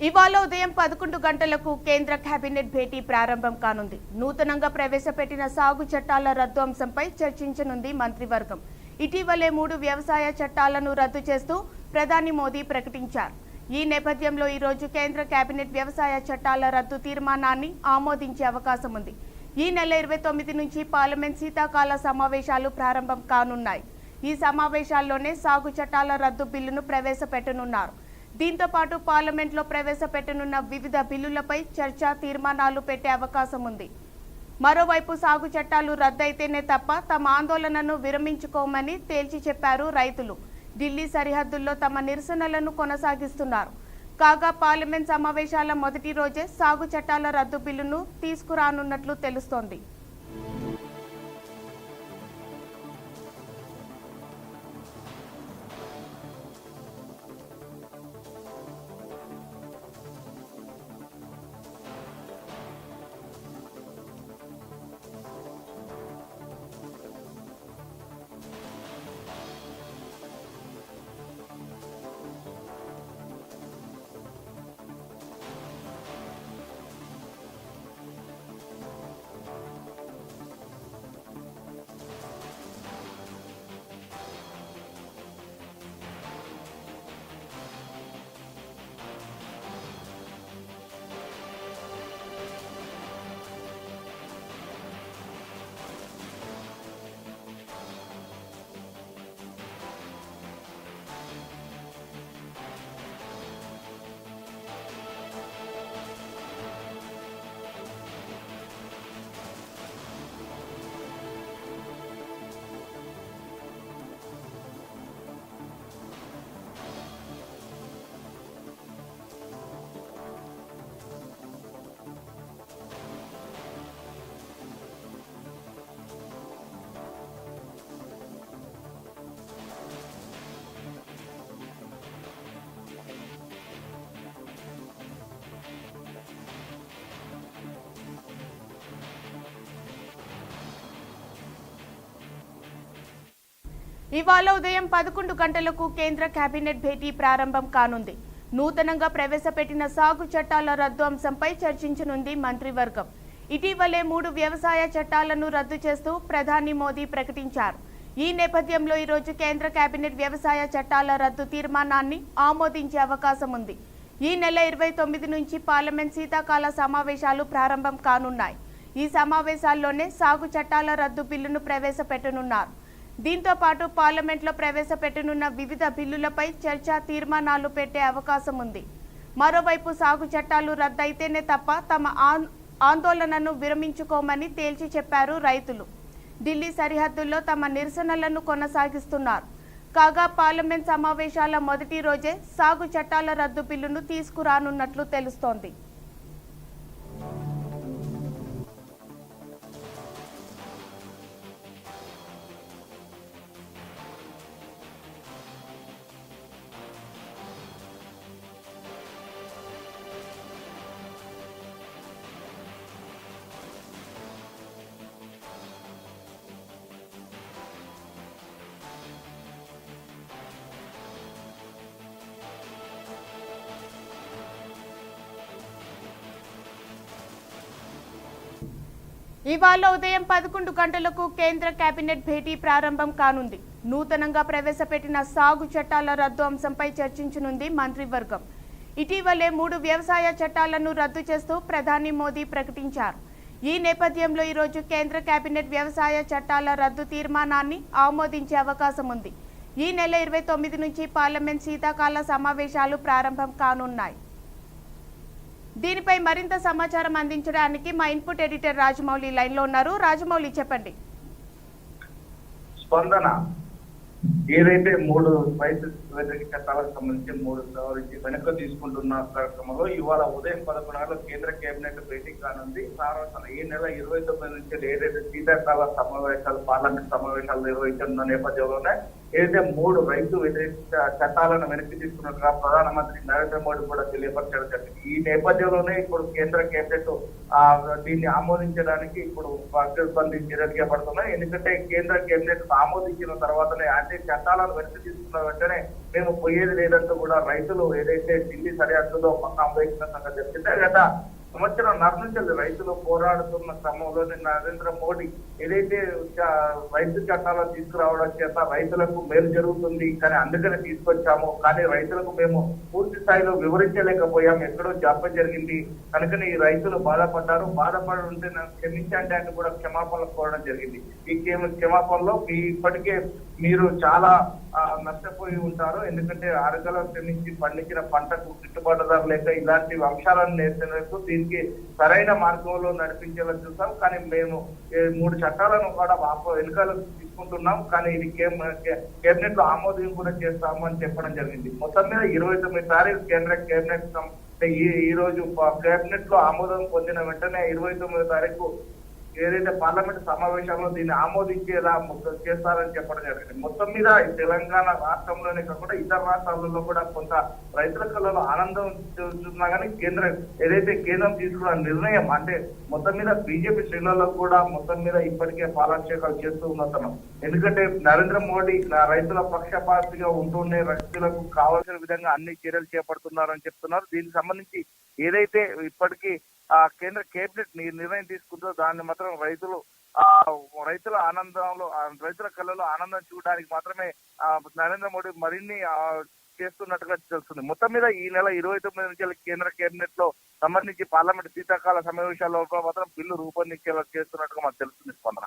ఇవాళ ఉదయం 11 గంటలకు కేంద్ర కేబినెట్ భేటీ ప్రారంభం కానుంది. నూతనంగా ప్రవేశపెట్టిన సాగు చట్టాల రద్దు అంశంపై చర్చించనుంది మంత్రివర్గం. ఇటీవలే 3 వ్యవసాయ చట్టాలను రద్దు చేస్తూ ప్రధాని మోదీ ప్రకటించారు. ఈ నేపథ్యంలో ఈ రోజు కేంద్ర కేబినెట్ వ్యవసాయ చట్టాల రద్దు తీర్మానాన్ని ఆమోదించే అవకాశం ఉంది. ఈ నెల 29 నుంచి పార్లమెంట్ శీతాకాల సమావేశాలు ప్రారంభం కానున్నాయి. ఈ సమావేశాల్లోనే సాగు చట్టాల రద్దు బిల్లును ప్రవేశపెట్టనున్నారు. దీంతో పాటు పార్లమెంట్లో ప్రవేశపెట్టనున్న వివిధ బిల్లులపై చర్చ, తీర్మానాలు పెట్టే అవకాశం ఉంది. మరోవైపు సాగు చట్టాలు రద్దయితేనే తప్ప తమ ఆందోళనను విరమించుకోమని తేల్చి చెప్పారు రైతులు. ఢిల్లీ సరిహద్దుల్లో తమ నిరసనలను కొనసాగిస్తున్నారు. కాగా పార్లమెంట్ సమావేశాల మొదటి రోజే సాగు చట్టాల రద్దు బిల్లును తీసుకురానున్నట్లు తెలుస్తోంది. ఇవాళ ఉదయం 11 గంటలకు కేంద్ర కేబినెట్ భేటీ ప్రారంభం కానుంది. నూతనంగా ప్రవేశపెట్టిన సాగు చట్టాల రద్దు అంశంపై చర్చించనుంది మంత్రివర్గం. ఇటీవలే 3 వ్యవసాయ చట్టాలను రద్దు చేస్తూ ప్రధాని మోదీ ప్రకటించారు. ఈ నేపథ్యంలో ఈ రోజు కేంద్ర కేబినెట్ వ్యవసాయ చట్టాల రద్దు తీర్మానాన్ని ఆమోదించే అవకాశం ఉంది. ఈ నెల 29 నుంచి పార్లమెంట్ శీతాకాల సమావేశాలు ప్రారంభం కానున్నాయి. ఈ సమావేశాల్లోనే సాగు చట్టాల రద్దు బిల్లును ప్రవేశపెట్టనున్నారు. దీంతో పాటు పార్లమెంట్లో ప్రవేశపెట్టనున్న వివిధ బిల్లులపై చర్చ, తీర్మానాలు పెట్టే అవకాశం ఉంది. మరోవైపు సాగు చట్టాలు రద్దయితేనే తప్ప తమ ఆందోళనను విరమించుకోమని తేల్చి చెప్పారు రైతులు. ఢిల్లీ సరిహద్దుల్లో తమ నిరసనలను కొనసాగిస్తున్నారు. కాగా పార్లమెంట్ సమావేశాల మొదటి రోజే సాగు చట్టాల రద్దు బిల్లును తీసుకురానున్నట్లు తెలుస్తోంది. ఇవాళ ఉదయం 11 గంటలకు కేంద్ర కేబినెట్ భేటీ ప్రారంభం కానుంది. నూతనంగా ప్రవేశపెట్టిన సాగు చట్టాల రద్దు అంశంపై చర్చించనుంది మంత్రివర్గం. ఇటీవలే 3 వ్యవసాయ చట్టాలను రద్దు చేస్తూ ప్రధాని మోదీ ప్రకటించారు. ఈ నేపథ్యంలో ఈ రోజు కేంద్ర కేబినెట్ వ్యవసాయ చట్టాల రద్దు తీర్మానాన్ని ఆమోదించే అవకాశం ఉంది. ఈ నెల 29 నుంచి పార్లమెంట్ శీతాకాల సమావేశాలు ప్రారంభం కానున్నాయి. దీనిపై మరింత సమాచారం అందించడానికి మా ఇన్పుట్ ఎడిటర్ రాజమౌళి లైన్ లో ఉన్నారు. రాజమౌళి, చెప్పండి. స్పందన ఏదైతే 3 వ్యతిరేక చట్టాలకు సంబంధించి 3 సవరించి వెనక్కి తీసుకుంటున్న కార్యక్రమంలో ఇవాళ ఉదయం 11 గంటలకు కేంద్ర కేబినెట్ భేటీ కానుంది. ఈ నెల 29 నుంచి ఏదైతే శీతాకాల సమావేశాలు, పార్లమెంట్ సమావేశాలు నిర్వహించనున్న నేపథ్యంలోనే ఏదైతే 3 రైతు వ్యతిరేక చట్టాలను వెనక్కి తీసుకున్నట్టుగా ప్రధానమంత్రి నరేంద్ర మోడీ కూడా తెలియపరచడం జరిగింది. ఈ నేపథ్యంలోనే ఇప్పుడు కేంద్ర కేబినెట్ దీన్ని ఆమోదించడానికి ఇప్పుడు పకడ్బందీ చర్యలు చేపడుతున్నాయి. ఎందుకంటే కేంద్ర కేబినెట్ ఆమోదించిన తర్వాతనే అంటే చట్టాలను వెనక్కి తీసుకున్న వెంటనే మేము పోయేది లేదంటూ కూడా రైతులు ఏదైతే ఢిల్లీ సరిహద్దులో పక్కా వేసిన సంగతి చెప్పిందే గత సంవత్సరంన్నర నుంచి రైతులు పోరాడుతున్న క్రమంలోనే నరేంద్ర మోడీ ఏదైతే రైతు చట్టాలను తీసుకురావడం చేత రైతులకు మేలు జరుగుతుంది కానీ అందుకనే తీసుకొచ్చాము, కానీ రైతులకు మేము పూర్తి స్థాయిలో వివరించలేకపోయాం, ఎక్కడో జాప్యం జరిగింది కనుకనే ఈ రైతులు బాధపడ్డారు, బాధపడి ఉంటే క్షమించండి అని కూడా క్షమాపణలు కోరడం జరిగింది. ఈ క్షమాపణలో ఇప్పటికే మీరు చాలా నష్టపోయి ఉంటారు, ఎందుకంటే అరగల శ్రమించి పండించిన పంటకు గిట్టుబాటు ధర లేక ఇలాంటి అంశాలను నేర్చినందుకు దీనికి సరైన మార్గంలో నడిపించేలా చూసాం, కానీ మేము 3 చట్టాలను కూడా వెనుకలు తీసుకుంటున్నాం, కానీ ఇది కేబినెట్ లో ఆమోదం కూడా చేస్తాము అని చెప్పడం జరిగింది. మొత్తం మీద 29 తారీఖు కేంద్ర కేబినెట్ ఈ రోజు కేబినెట్ లో ఆమోదం పొందిన వెంటనే 29 తారీఖు ఏదైతే పార్లమెంట్ సమావేశంలో దీన్ని ఆమోదించేలా చేస్తారని చెప్పడం జరిగింది. మొత్తం మీద తెలంగాణ రాష్ట్రంలోనే కాకుండా ఇతర రాష్ట్రాలలో కూడా కొంత రైతుల కళ్ళలో ఆనందం చూస్తున్నా కానీ ఏదైతే కేంద్రం తీసుకున్న నిర్ణయం అంటే మొత్తం మీద బీజేపీ శ్రేణులలో కూడా మొత్తం మీద ఇప్పటికే పాలాభిషేకాలు చేస్తూ ఉన్నతనం. ఎందుకంటే నరేంద్ర మోడీ రైతుల పక్షపాతిగా ఉంటూనే రైతులకు కావాల్సిన విధంగా అన్ని చర్యలు చేపడుతున్నారని చెప్తున్నారు. దీనికి సంబంధించి ఏదైతే ఇప్పటికీ కేంద్ర కేబినెట్ నిర్ణయం తీసుకుందో దాన్ని మాత్రం రైతుల ఆనందంలో రైతుల కళ్ళలో ఆనందం చూడడానికి మాత్రమే నరేంద్ర మోడీ మరిన్ని చేస్తున్నట్టుగా తెలుస్తుంది. మొత్తం మీద ఈ నెల 29 నుంచి కేంద్ర కేబినెట్ లో సంబంధించి పార్లమెంట్ శీతాకాల సమావేశాల్లో మాత్రం బిల్లు రూపొందించేలా చేస్తున్నట్టుగా మనకు తెలుస్తుంది. స్పందన.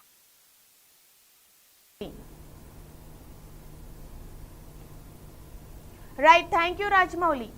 Right, thank you Rajamouli.